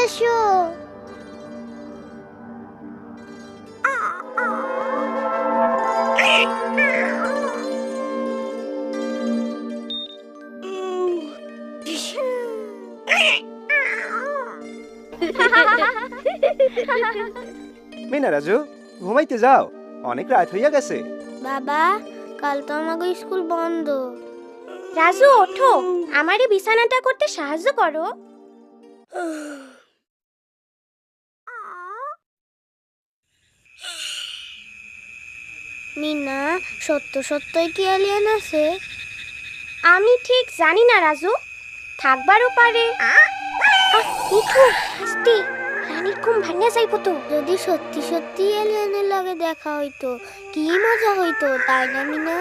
এসো। মিনা রাজু, ঘুমাইতে যাও, অনেক রাত হইয়া গেছে। বাবা, কাল তো আমাকে স্কুল বন্ধ। রাজু ওঠো, আমারে বিছানাটা করতে সাহায্য করো। মিনা, সত্যই কি এলিয়েন আছে? আমি ঠিক জানি না রাজু, থাকবারও পারে। মিঠু, আস্তে, রানীর ঘুম ভাঙা যাইব তো। যদি সত্যি এলিয়েনের লগে দেখা হইতো কি মজা হইতো, তাই না মিনা?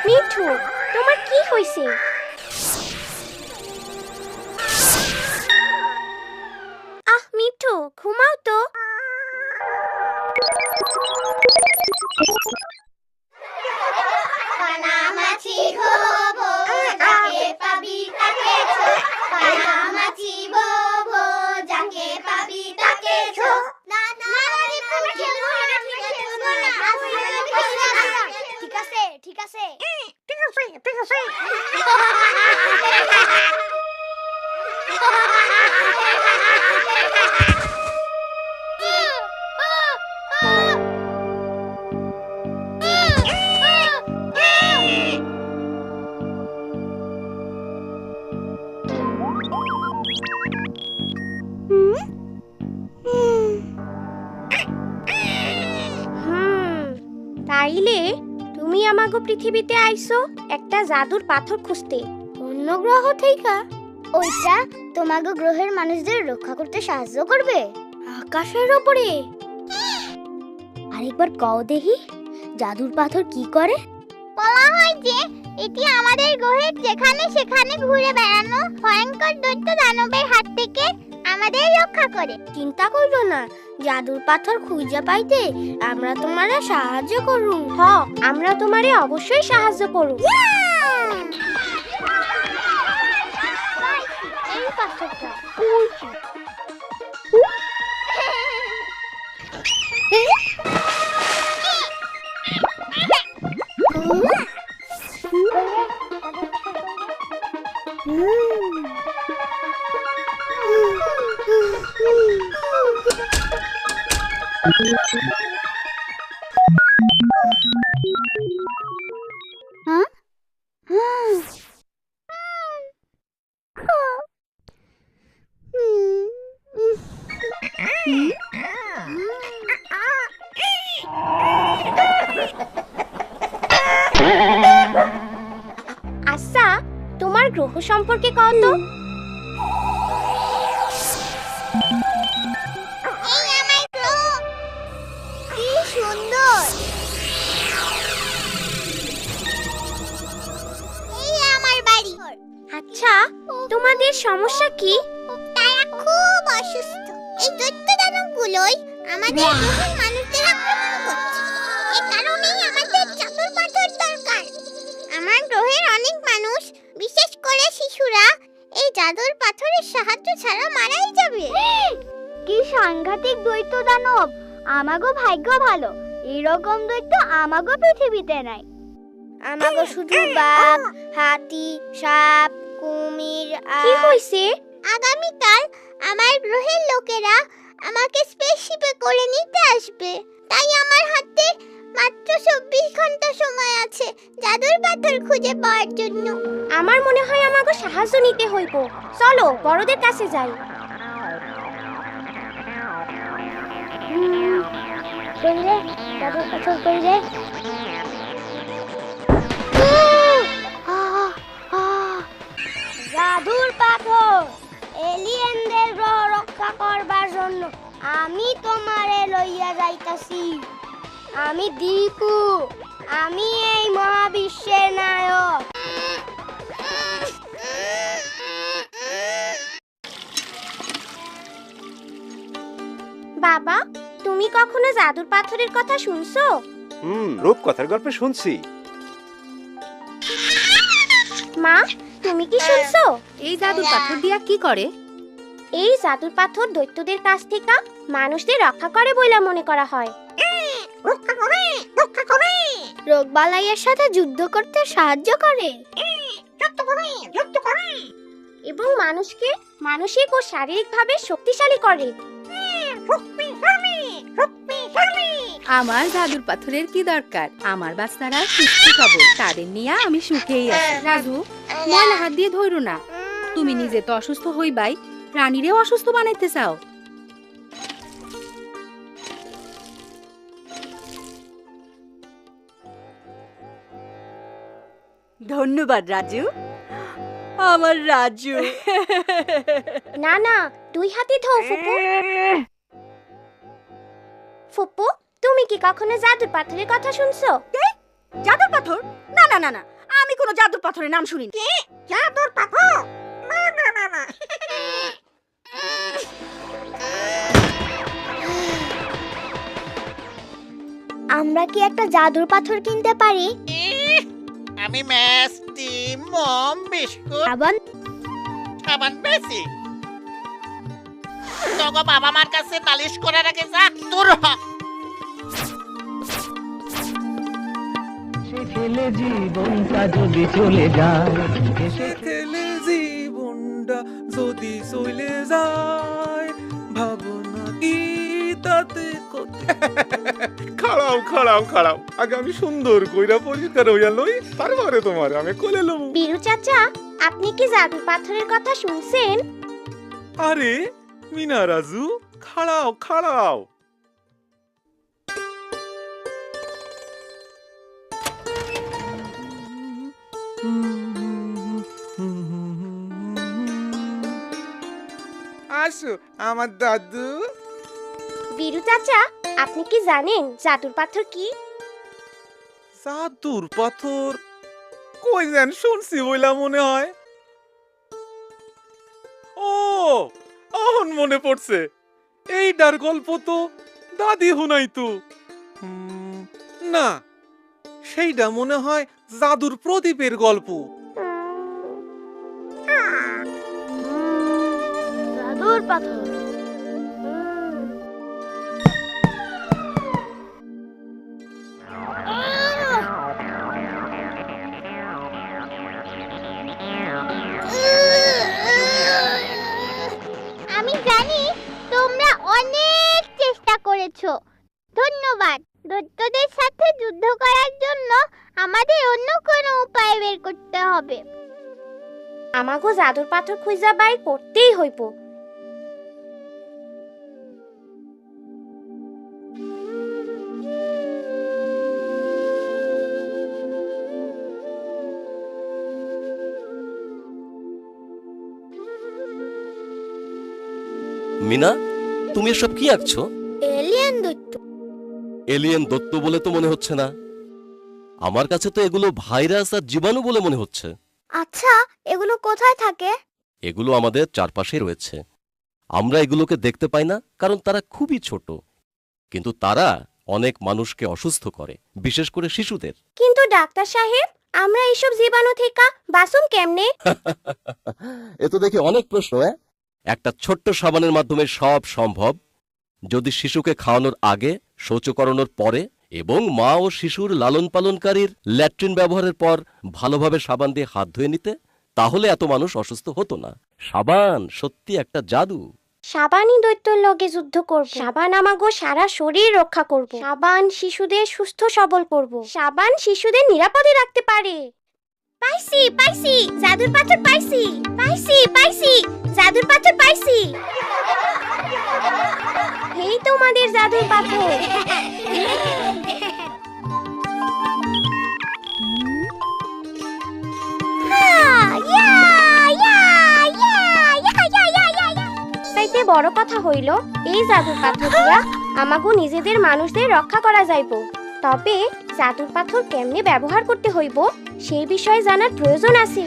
মিঠু, তোমার কি হইছে? মিঠু, ঘুমাও তো। কানামাছি হবো, যাকে পাবি তাকে ছো। কানামাছি হবো, যাকে পাবি তাকে ছো। ঠিক আছে, ঠিক আছে। তাইলে তুমি আমাগো পৃথিবীতে আইছো একটা জাদুর পাথর খুঁজতে। অন্য গ্রহ থেকে? ওইটা তোমাকে গ্রহের মানুষদের রক্ষা করতে সাহায্য করবে। আকাশের উপরে? আরেকবার কও দেখি, জাদুর পাথর কি করে? বলা হয় যে এটি আমাদের গ্রহের যেখানে সেখানে ঘুরে বেড়ানো ভয়ঙ্কর দৈত্য দানবের হাত থেকে আমাদের রক্ষা করে। চিন্তা করো না, জাদুর পাথর খুঁজে পাইতে আমরা তোমারে সাহায্য করুম। আমরা তোমারে অবশ্যই সাহায্য করব। এই পাথরটা আচ্ছা, তোমার গ্রহ সম্পর্কে কও তো। এই আমার গ্রহ, কি সুন্দর। এই আমার বাড়ি। আচ্ছা, তোমাদের সমস্যা কি? তারা খুব অসুস্থ। এই দৈত্য দানবগুলোই আমাদের গ্রহের মানুষদের আক্রমণ করছে। এই কারণেই আমাদের জাদুর পাথর দরকার। আমার গ্রহের অনেক মানুষ, বিশেষ করে শিশুরা, এই জাদুর পাথরের সাহায্য ছাড়া মারাই যাবে। কি সাংঘাতিক দৈত্য দানব! আমাগো ভাগ্য ভালো, এরকম দৈত্য আমাগো পৃথিবীতে নাই। আমাগো শুধু বাঘ, হাতি, সাপ, কুমির কি হইছে? আগামীকাল আমার গ্রহের লোকেরা আমাকে স্পেসশিপে করে নিতে আসবে। তাই আমার হাতে মাত্র 24 ঘন্টা সময় আছে জাদুর পাথর খুঁজে পাওয়ার জন্য। আমার মনে হয় আমাগো সাহায্য নিতে হইব। চলো বড়দের কাছে যাই। কইরে জাদুর পাথর কইরে। জাদুর পাথর এলিয়েনদের গ্রহ রক্ষা করবার জন্য আমি তোমারে লইয়া যাইতাছি। আমি দীপু, আমি এই মহাবিশ্বের নায়ক। বাবা, তুমি কখনো জাদুর পাথরের কথা শুনছো? রূপকথার গল্প শুনছি। মা, তুমি কি শুনছো? এই জাদুর পাথর দিয়া কি করে? এই জাদুর পাথর দৈত্যদের কাছ থেকে মানুষদের রক্ষা করে বলে মনে করা হয়। রোগবালাইয়ের সাথে যুদ্ধ করতে সাহায্য করে। এবং মানুষকে মানসিক ও শারীরিকভাবে শক্তিশালী করে। আমার জাদুর পাথরের কি দরকার? আমার বাচ্চারা সুস্থ সবল, তাদের নিয়ে আমি সুখেই আছি। রাজু, ময়লা হাত দিয়ে ধরো না। তুমি নিজে তো অসুস্থ হইবাই, রানীরেও অসুস্থ বানাইতে চাও। ধন্যবাদ রাজু, আমার রাজু। না না, 2 হাতে ধো ফুপু। ফুপু, তুমি কি কখনো জাদুর পাথরের কথা শুনছো? জাদুর পাথর? না না না না, আমি কোনো জাদুর পাথরের নাম শুনিনি। জাদুর পাথর? না না না না। আমরা কি একটা জাদুর পাথর কিনতে পারি? আমি মিষ্টি মম বিস্কুট আবার সাবান বেশি তোকে বাবা মার কাছে নালিশ করার আগে যা দূর হ। খেলে জীবনটা যদি চলে যায়, খেলে জীবনটা যদি চলে যায়, ভাবনা কি তাতে খাড়াও খাড়াও খাড়াও, আগে আমি সুন্দর কইরা পরিষ্কার হইয়া লই, তারপরে তোমার আমি কোলে লব। বীরু চাচা, আপনি কি জাদুর পাথরের কথা শুনছেন? আরে মিনা রাজু, খাড়াও খাড়াও। আসো আমার দাদু। বীরু চাচা, আপনি কি জানেন জাদুর পাথর কি? জাদুর পাথর কই যেন শুনছি বইলা মনে হয়। ও, এখন মনে পড়ছে, এইটার গল্প তো দাদি শুনাইতো। না, সেইটা মনে হয় জাদুর প্রদীপের গল্প। জাদুর পাথর। আমি জানি তোমরা অনেক চেষ্টা করেছো। ধন্যবাদ। দৈত্যদের সাথে যুদ্ধ করার জন্য আমাদের অন্য কোনো উপায় বের করতে হবে। আমাগো জাদুর পাথর খুঁজা বাই করতেই হইব। মিনা, তুমি এসব কি আঁকছো? এলিয়েন দৈত্য। এলিয়েন দত্ত বলে তো মনে হচ্ছে না, আমার কাছে তো এগুলো ভাইরাস আর জীবাণু বলে মনে হচ্ছে। আচ্ছা, এগুলো কোথায় থাকে? এগুলো আমাদের চারপাশে রয়েছে। আমরা এগুলোকে দেখতে পাই না কারণ তারা খুবই ছোট, কিন্তু তারা অনেক মানুষকে অসুস্থ করে, বিশেষ করে শিশুদের। কিন্তু ডাক্তার সাহেব, আমরা এইসব জীবাণু থেকে বাঁচুম কেমনে? এ তো দেখি অনেক প্রশ্ন। একটা ছোট্ট সাবানের মাধ্যমে সব সম্ভব, যদি শিশুকে খাওয়ানোর আগে, শৌচ করানোর পরে এবং মা ও শিশুর লালন পালনকারীর ল্যাট্রিন ব্যবহারের পর ভালোভাবে সাবান দিয়ে হাত ধুয়ে নিতে, তাহলে এত মানুষ অসুস্থ হতো না। সাবান সত্যি একটা জাদু। সাবানই দৈত্যর লগে যুদ্ধ করব। সাবান আমাগো সারা শরীর রক্ষা করব। সাবান শিশুদের সুস্থ সবল করব। সাবান শিশুদের নিরাপদে রাখতে পারে। পাইছি পাইছি, জাদুর পাথর পাইছি। পাইছি পাইছি, জাদুর পাথর পাইছি। এই তোমাদের জাদুর পাথর। চাইতে বড় কথা হইল, এই জাদুর পাথর দিয়া আমাগো নিজেদের মানুষদের রক্ষা করা যাইব। তবে জাদুর পাথর কেমনে ব্যবহার করতে হইব সেই বিষয়ে জানার প্রয়োজন আছে।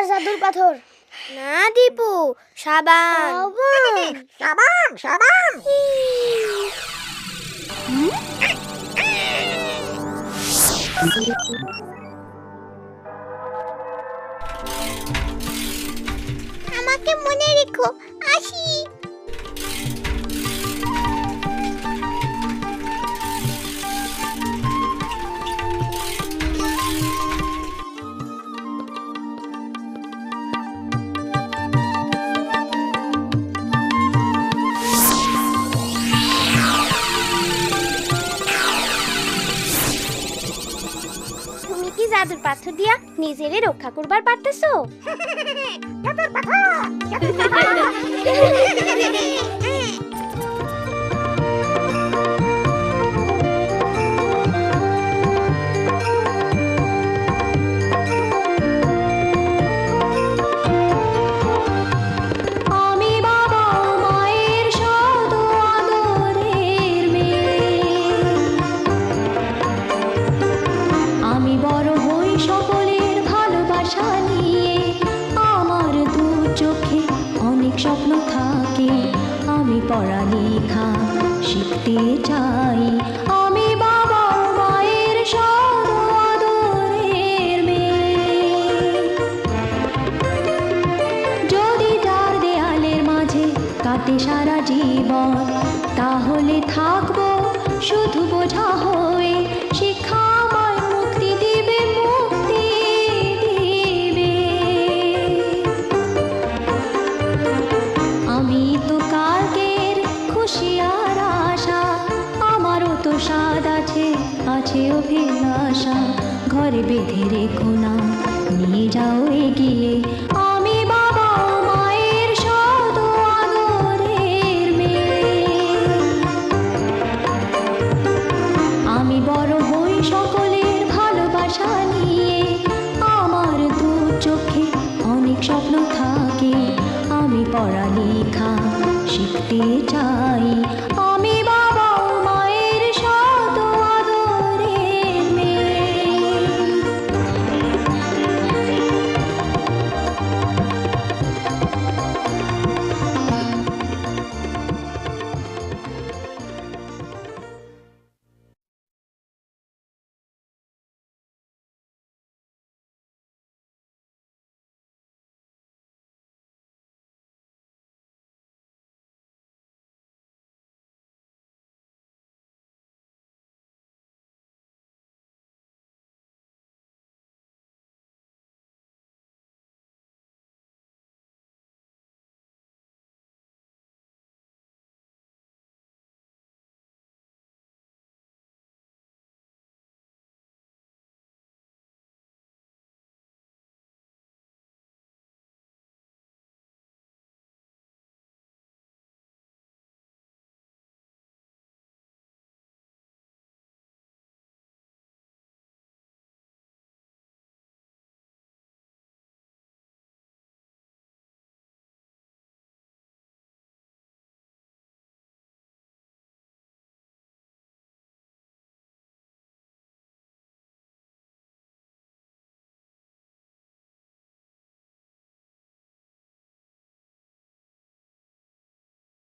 আমার জাদুর পাথর। না দীপু, সাবান। সাবান সাবান আমাকে মনে রেখো, আসি। তুমি কি জাদুর পাথর দিয়া নিজেরে রক্ষা করবার পারতেছো? আমি বাবা মায়ের শত আদরের মেয়ে, আমি বড় হই সকলের ভালোবাসা নিয়ে। আমার দু চোখে অনেক স্বপ্ন থাকে, আমি পড়ালেখা শিখতে চাই। আমি বাবা মায়ের শত আদরের মেয়ে। যদি তার দেয়ালের মাঝে কাটে সারা জীবন, তাহলে থাকবো শুধু বোঝা হয়ে। শিক্ষা আমায় মুক্তি দিবে, মুক্তি দিবে। আমি তো কালকের খুশি আর আশা, আমারও তো স্বাদ আছে, আছে অভিলাষা। ঘরে বেঁধে রেখো না, নিয়ে যাও এগিয়ে। আমি বাবা মায়ের শত আদরের মেয়ে, আমি বড় হই সকলের ভালোবাসা নিয়ে। আমার দু চোখে অনেক স্বপ্ন থাকে, আমি পড়ালেখা শিখতে চাই। আমি